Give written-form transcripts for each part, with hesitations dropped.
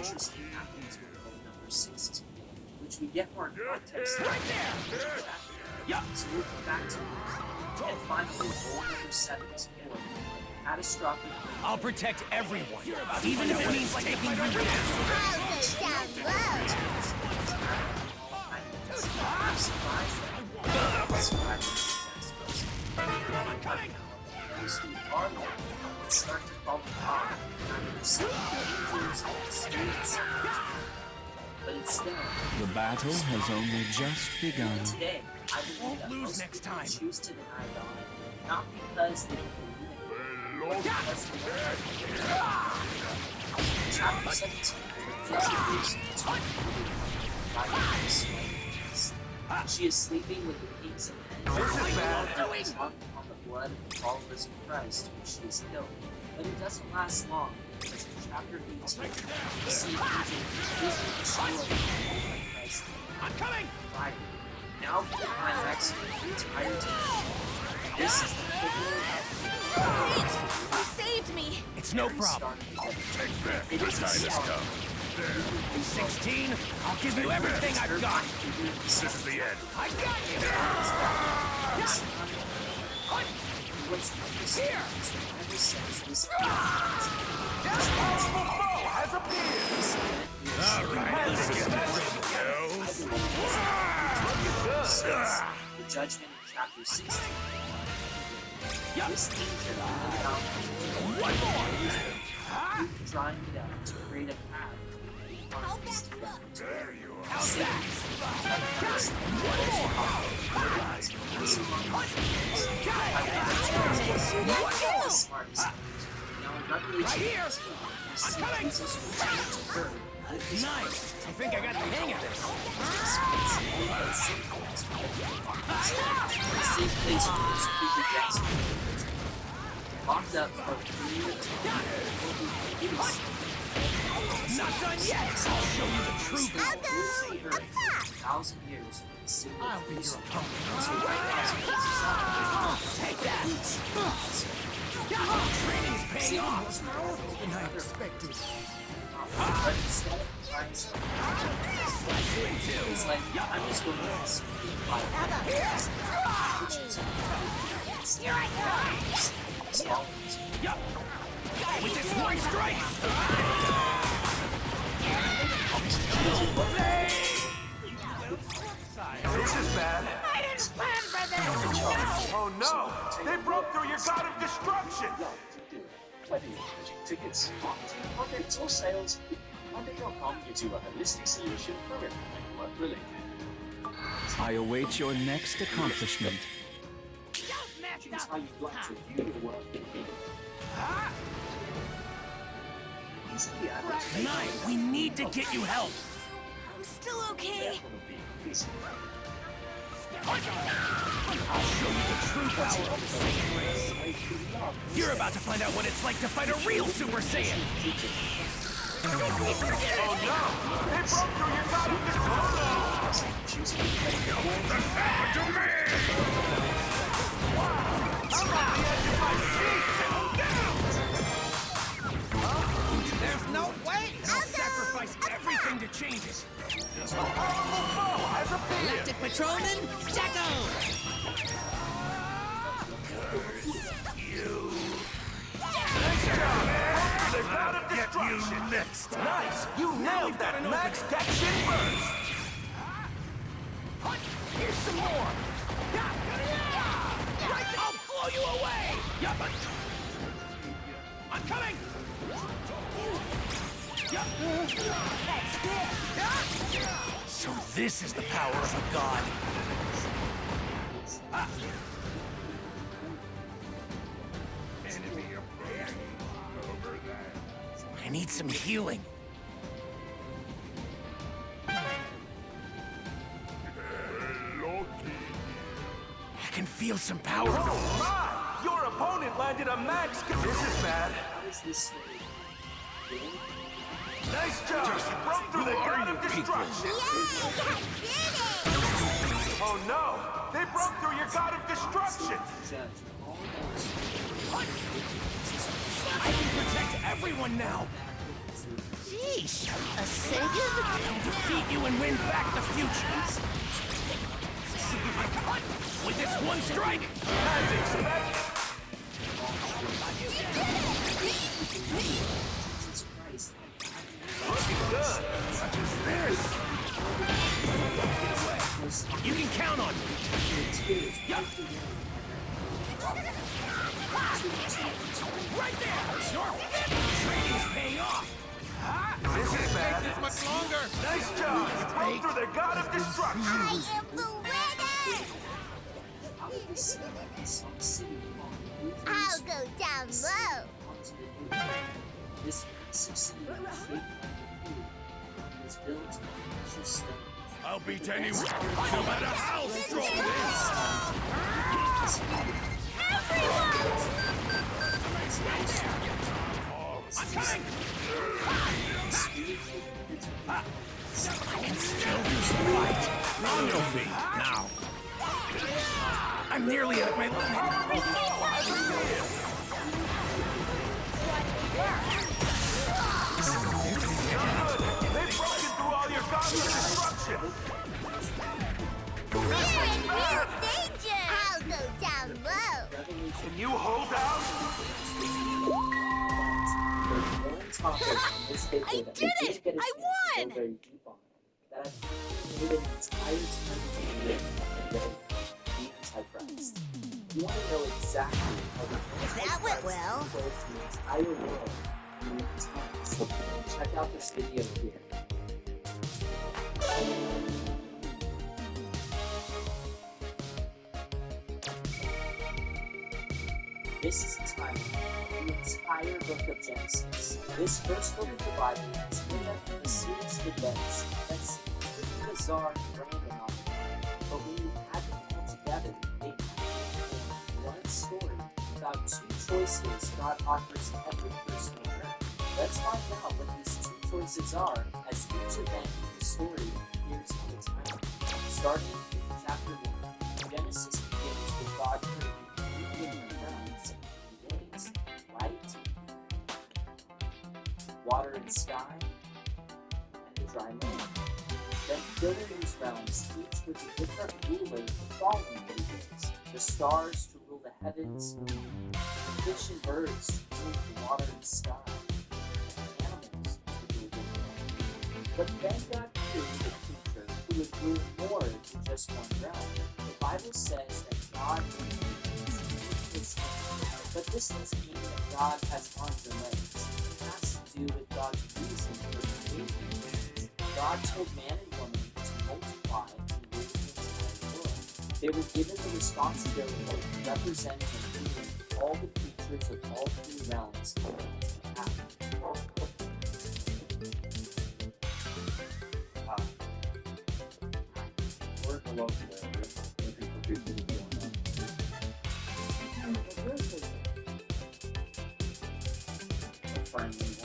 interesting happens with goal number 16, which we get more context right there. So we'll come back to it. And finally, goal number 17, catastrophic. I'll protect everyone, even if it means taking you down. I'll go down low. I'm coming. Start to fall apart. But instead, the battle has only just begun. Today, I won't lose next time. Choose to deny God, not because they believe in it, but because they Chapter 17 She is sleeping with the kings of men. On the blood of the followers of Christ, which she is killed. But it doesn't last long, because in chapter 18, we see Christ. I'm coming! Fire. Now for the climax of the entire team. This is the pivotal Thanks! You saved me! It's no problem. Take that. The time has come. 16, I'll give you everything I've got. This is the end. I got you! Here! Powerful foe has appeared! Alright, let's get this. The judgment in chapter 16. This danger about One more! drawing it out to create a path. There you are. How's that? Right here! I'm coming! Nice! I think I got the hang of this. Locked up for 3 Not done yet! I'll show you the true I'll go up top! 1,000 years. I'll be your opponent. Take that! Training is paying off! Than I expected. But instead of trying to it's like, I'm just going to Here I With this one strike! This is bad. I didn't plan for this! Oh no! They broke through your god of destruction! Tickets, marketing projects or sales, Monday.com gives you a holistic solution for everything work related. I await your next accomplishment. Don't mess Choose up! how you'd like to view the work in here. Easily added. Tonight, we need to get you help! I'm still okay. Will be increasing. I'll show you the true power of the Saiyan race. You're about to find out what it's like to fight a real Super Saiyan! Oh no! They broke through your god of destruction! What happened to me? I'm on the edge of my seat! There's no way! I'll sacrifice everything to change it! A powerful foe has appeared! Galactic Patrolman, Jacko! Nice job, man! The god of destruction! next! Nice! You nailed that max Gexin burst! Here's some more! I'll blow you away! I'm coming! So this is the power of a god! Enemy approaching. Over there. I need some healing. Loki. I can feel some power. Oh my! Your opponent landed a max. This is bad. How is this story? Nice job! You broke through the god of destruction! Yay! I did it! Oh no! They broke through your god of destruction! Judge all I can protect everyone now. Sheesh. A second? Defeat you and win back the future. With this one strike, as expected. Jesus Christ. Looking good. What is this? You can count on me. Yeah. Right there. Your training's paying off. This is bad. This much longer. Nice job. You broke through the god of destruction. I am the winner! How did we see this on the city wall? I'll go down low. Onto the new This massive city was shaped like a cube. It was built of precious stones. I'll beat anyone, no matter how strong it is. I'm coming! I can still use the fight. On your feet, now. I'm nearly at my limit. They've broken through all your gods of destruction. We're in real danger! I'll go down low. Can you hold out? I did it! I won! That I've created an entire time the Antichrist. You want to know exactly how the That went well. built the entire world in the times. Check out this video here. This is the time, the entire book of Genesis. This first book of the Bible is made up of a series of events that's pretty bizarre and random on it. But when you add them all together, they make one story about two choices God offers every person on earth. Let's find out what these two choices are as each event in the story appears on the timeline. Starting in chapter 1, Genesis begins with God creating different realms, beginnings, light, water and sky, and the dry land. Then filling these realms, each with a different ruler the following 3 days. The stars to rule the heavens, fish and birds to rule the water and sky, and animals to rule the land. But then God created a creature who would rule more than just one realm. The Bible says that God made his image, but this doesn't mean that God has arms and legs. It has to do with God's reason for creating things. God told man and woman to multiply and rule the entire world. They were given the responsibility of representing and ruling all the creatures of all 3 realms on earth. We're below the Finally,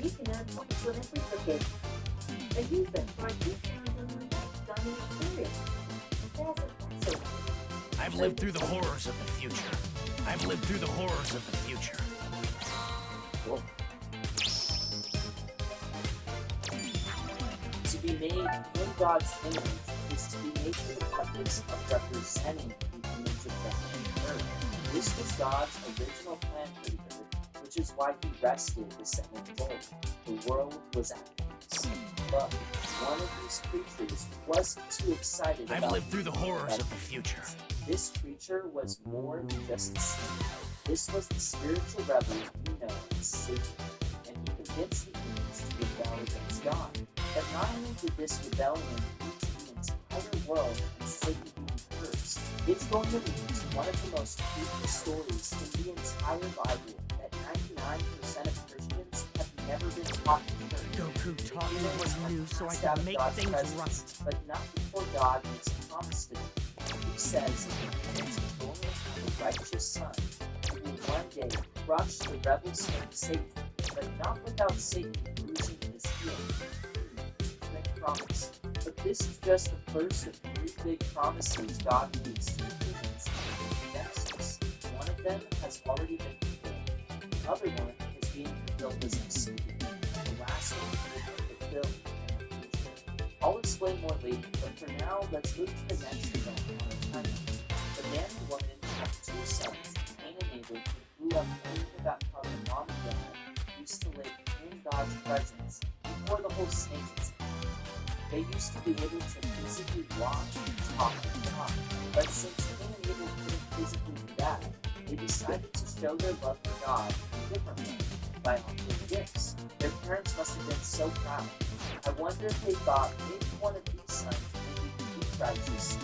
You can add points whenever you forget. And use them for a discount on the next dining experience. There's a pencil. I've lived through the horrors of the future. I've lived through the horrors of the future. To be made in God's image is to be made for the purpose of representing the image of God on earth. This was God's original plan for the earth, which is why he rested the 7th day. The world was at peace. But one of these creatures wasn't too excited I've about lived through the horrors of the future. This creature was more than just a sinner. This was the spiritual rebel we know as Satan, and he convinced the humans to rebel against God. But not only did this rebellion lead to the entire world and Satan being cursed, it's going to lead to one of the most creepy stories in the entire Bible that 99% of Christians have never been taught in church. Goku taught me Even what when he knew so I cast out could of make God's things presence, right. but not before God makes a promise to him. He says in repentance will only have a righteous son who will one day crush the rebel son Satan, but not without Satan bruising his heel. Great promise. But this is just the first of three big promises God makes to humans in Genesis. One of them has already been fulfilled. The other one is being fulfilled as we speak. And the last one will be fulfilled in the future. I'll explain more later, but for now, let's move to the next event on our timeline. The man and woman have two sons, Cain and Abel, who grew up learning about how their mom and dad used to live in God's presence before the whole snake incident. They used to be able to physically walk and talk with God, but since Cain and Abel couldn't physically do that, they decided to show their love for God in a different way, by offering gifts. Their parents must have been so proud. I wonder if they thought maybe one of these sons maybe be righteous,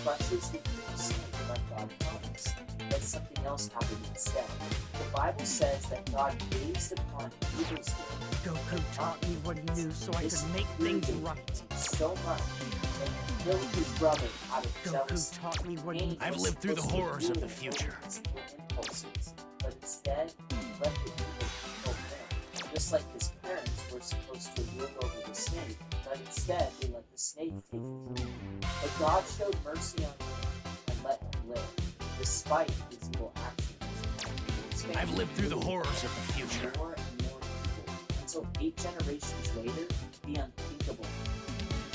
crushes the evil snake like God promised. But something else happened instead. The Bible says that God gazed upon Abel's gift. Goku taught me what he knew so I could make things right. So much that he killed his brother out of Goku jealousy. taught me what he I've lived through the horrors of the future. Impulses, but instead, he let the evil control him. Just like his parents were supposed to rule over the snake, but instead they let the snake take control. But God showed mercy on him and let him live, despite his evil actions. I've lived through the horrors of the future. More and more evil, until 8 generations later, the unthinkable.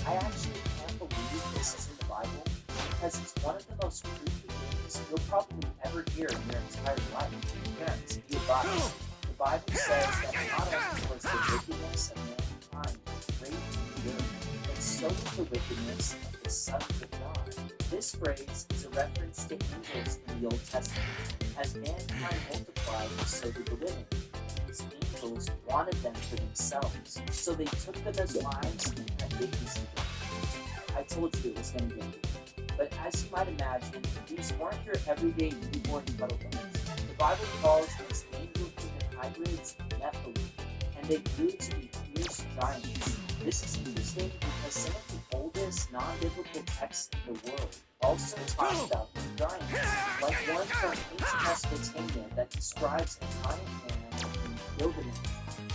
I actually can't believe this is in the Bible, because it's one of the most creepy things you'll probably ever hear in your entire life. Parents, be advised. The Bible says that not only was the wickedness of mankind great and good, but so was the wickedness of the sons of God. This phrase is a reference to angels in the Old Testament. As mankind multiplied, so did the women. These angels wanted them for themselves, so they took them as wives and had babies with them. I told you it was going to get good. But as you might imagine, these weren't your everyday newborn cuddle buddies. The Bible calls these angel-human hybrids Nephilim, and they grew to be fierce giants. This is interesting because some of the oldest non-biblical texts in the world also talk about these giants, like one from ancient Mesopotamia that describes a giant man named Gilgamesh,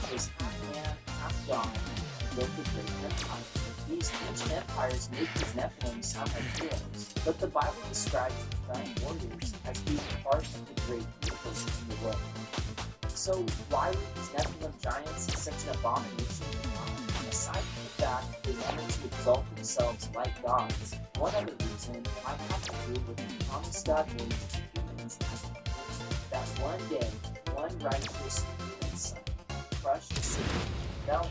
who was half man, half god, and built a great empire. These ancient empires make these Nephilim sound like heroes, but the Bible describes these giant warriors as being part of the great evils in the world. So why were these Nephilim giants such an abomination to God? Aside from the fact they wanted to exalt themselves like gods, one other reason might have to do with the promise God made to humans that one day, one righteous human son crushed Satan and fell.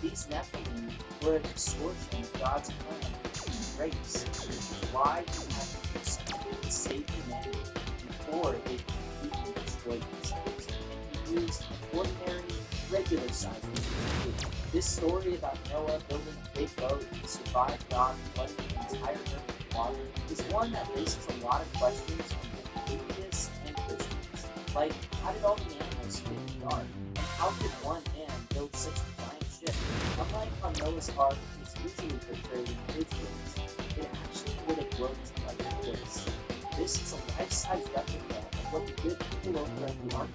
These Nephilim were a distortion of God's plan and grace, which is why he had to do something to save humanity before they completely destroyed themselves. And he used ordinary, regular-sized people. This story about Noah building a big boat to survive God flooding the entire earth with water is one that raises a lot of questions from both atheists and Christians. Like, how did all the animals fit in the ark? And how could one man build such a giant ship? Unlike how Noah's ark is usually portrayed in kids' books, it actually would have looked like this. This is a life-size replica of what the good people over at the ark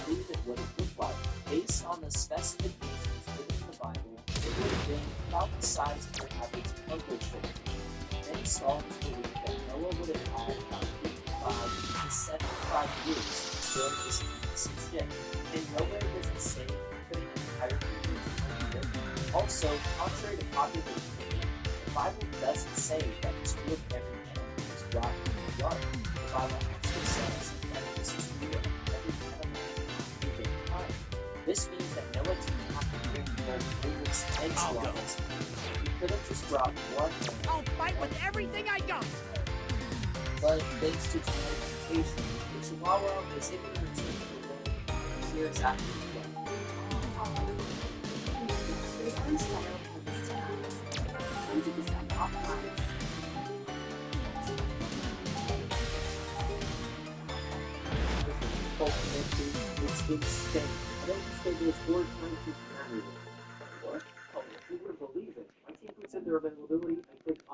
believed it would have looked like. Based on the specifications given in the Bible, it would have been about the size of your average cargo ship. Many scholars believe that Noah would have had about 55 to 75 years to build this massive ship, and nowhere does it say he could have entirely used one ship. Also, contrary to popular opinion, the Bible doesn't say that 2 of every animal was brought into the ark. The Bible actually says that it was 2 of every animal who they find. This means that Noah didn't have to bring both bulls and swans. He could have just brought one animal. I'll fight with everything I got. But thanks to genetic mutation, the Chihuahua was able to return to the world years after the flood. It's extinct. I don't think there's 4 countries in everything. their availability, I click on